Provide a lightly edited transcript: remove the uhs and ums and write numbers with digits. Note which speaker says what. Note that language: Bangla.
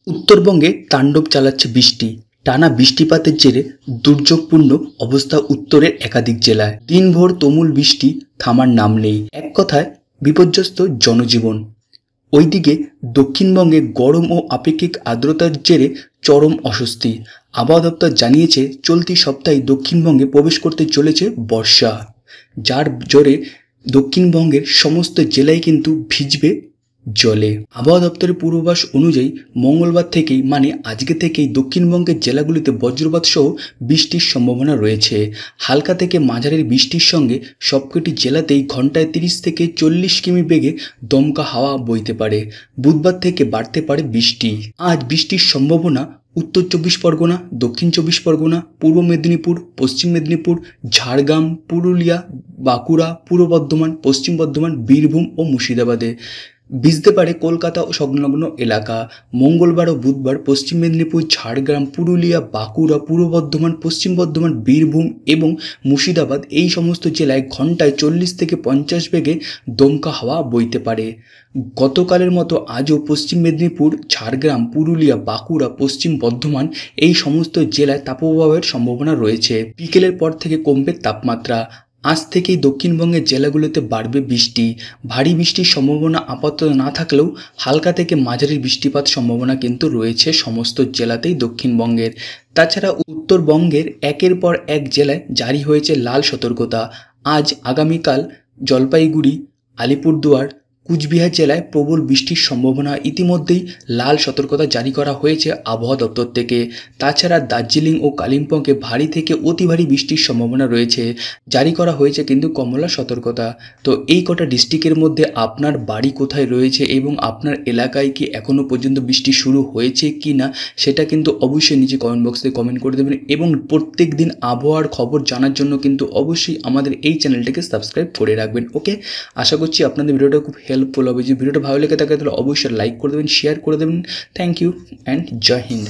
Speaker 1: উত্তরবঙ্গে তাণ্ডব চালাচ্ছে বৃষ্টি। টানা বৃষ্টিপাতের জেরে দুর্যোগপূর্ণ অবস্থা উত্তরের একাধিক জেলায়। দিনভর তুমুল বৃষ্টি, থামার নাম নেই। এক কথায় বিপর্যস্ত জনজীবন। ওইদিকে দক্ষিণবঙ্গে গরম ও আপেক্ষিক আর্দ্রতার জেরে চরম অস্বস্তি। আবহাওয়া দপ্তর জানিয়েছে চলতি সপ্তাহে দক্ষিণবঙ্গে প্রবেশ করতে চলেছে বর্ষা, যার জোরে দক্ষিণবঙ্গের সমস্ত জেলায় কিন্তু ভিজবে জলে। আবহাওয়া দপ্তরের পূর্বাভাস অনুযায়ী মঙ্গলবার থেকেই মানে আজকে থেকেই দক্ষিণবঙ্গের জেলাগুলিতে বজ্রপাত সহ বৃষ্টির সম্ভাবনা রয়েছে। হালকা থেকে মাঝারি বৃষ্টির সঙ্গে সবকটি জেলাতেই ঘন্টায় 30 থেকে 40 কিমি বেগে দমকা হাওয়া বইতে পারে। বুধবার থেকে বাড়তে পারে বৃষ্টি। আজ বৃষ্টির সম্ভাবনা উত্তর 24 পরগনা, দক্ষিণ 24 পরগনা, পূর্ব মেদিনীপুর, পশ্চিম মেদিনীপুর, ঝাড়গ্রাম, পুরুলিয়া, বাঁকুড়া, পূর্ব বর্ধমান, পশ্চিম বর্ধমান, বীরভূম ও মুর্শিদাবাদে। ভিজতে পারে কলকাতা ও সংলগ্ন এলাকা। মঙ্গলবার ও বুধবার পশ্চিম মেদিনীপুর, ঝাড়গ্রাম, পুরুলিয়া, বাঁকুড়া, পূর্ব বর্ধমান, পশ্চিম বর্ধমান, বীরভূম এবং মুর্শিদাবাদ এই সমস্ত জেলায় ঘন্টায় 40 থেকে 50 বেগে দমকা হাওয়া বইতে পারে। গতকালের মতো আজও পশ্চিম মেদিনীপুর, ঝাড়গ্রাম, পুরুলিয়া, বাঁকুড়া, পশ্চিম বর্ধমান এই সমস্ত জেলায় তাপপ্রবাহের সম্ভাবনা রয়েছে। বিকেলের পর থেকে কমবে তাপমাত্রা। আজ থেকেই দক্ষিণবঙ্গের জেলাগুলোতে বাড়বে বৃষ্টি। ভারী বৃষ্টির সম্ভাবনা আপাতত না থাকলেও হালকা থেকে মাঝারি বৃষ্টিপাত সম্ভাবনা কিন্তু রয়েছে সমস্ত জেলাতেই দক্ষিণবঙ্গের। তাছাড়া উত্তরবঙ্গের একের পর এক জেলায় জারি হয়েছে লাল সতর্কতা। আজ আগামীকাল জলপাইগুড়ি, আলিপুরদুয়ার, কুচবিহার জেলায় প্রবল বৃষ্টির সম্ভাবনা ইতিমধ্যেই লাল সতর্কতা জারি করা হয়েছে আবহাওয়া দপ্তর থেকে। তাছাড়া দার্জিলিং ও কালিম্পংয়ে ভারী থেকে অতি ভারী বৃষ্টির সম্ভাবনা রয়েছে, জারি করা হয়েছে কিন্তু কমলা সতর্কতা। তো এই কটা ডিস্ট্রিক্টের মধ্যে আপনার বাড়ি কোথায় রয়েছে এবং আপনার এলাকায় কি এখনও পর্যন্ত বৃষ্টি শুরু হয়েছে কি না সেটা কিন্তু অবশ্যই নিচে কমেন্ট বক্সে কমেন্ট করে দেবেন এবং প্রত্যেক দিন আবহাওয়ার খবর জানার জন্য কিন্তু অবশ্যই আমাদের এই চ্যানেলটাকে সাবস্ক্রাইব করে রাখবেন। ওকে, আশা করছি আপনাদের ভিডিওটা খুব হেল্পফুল হবে। যদি ভিডিওটা ভালো লেগে থাকে তাহলে অবশ্যই লাইক করে দেবেন, শেয়ার করে দেবেন। Thank you and Jai Hind.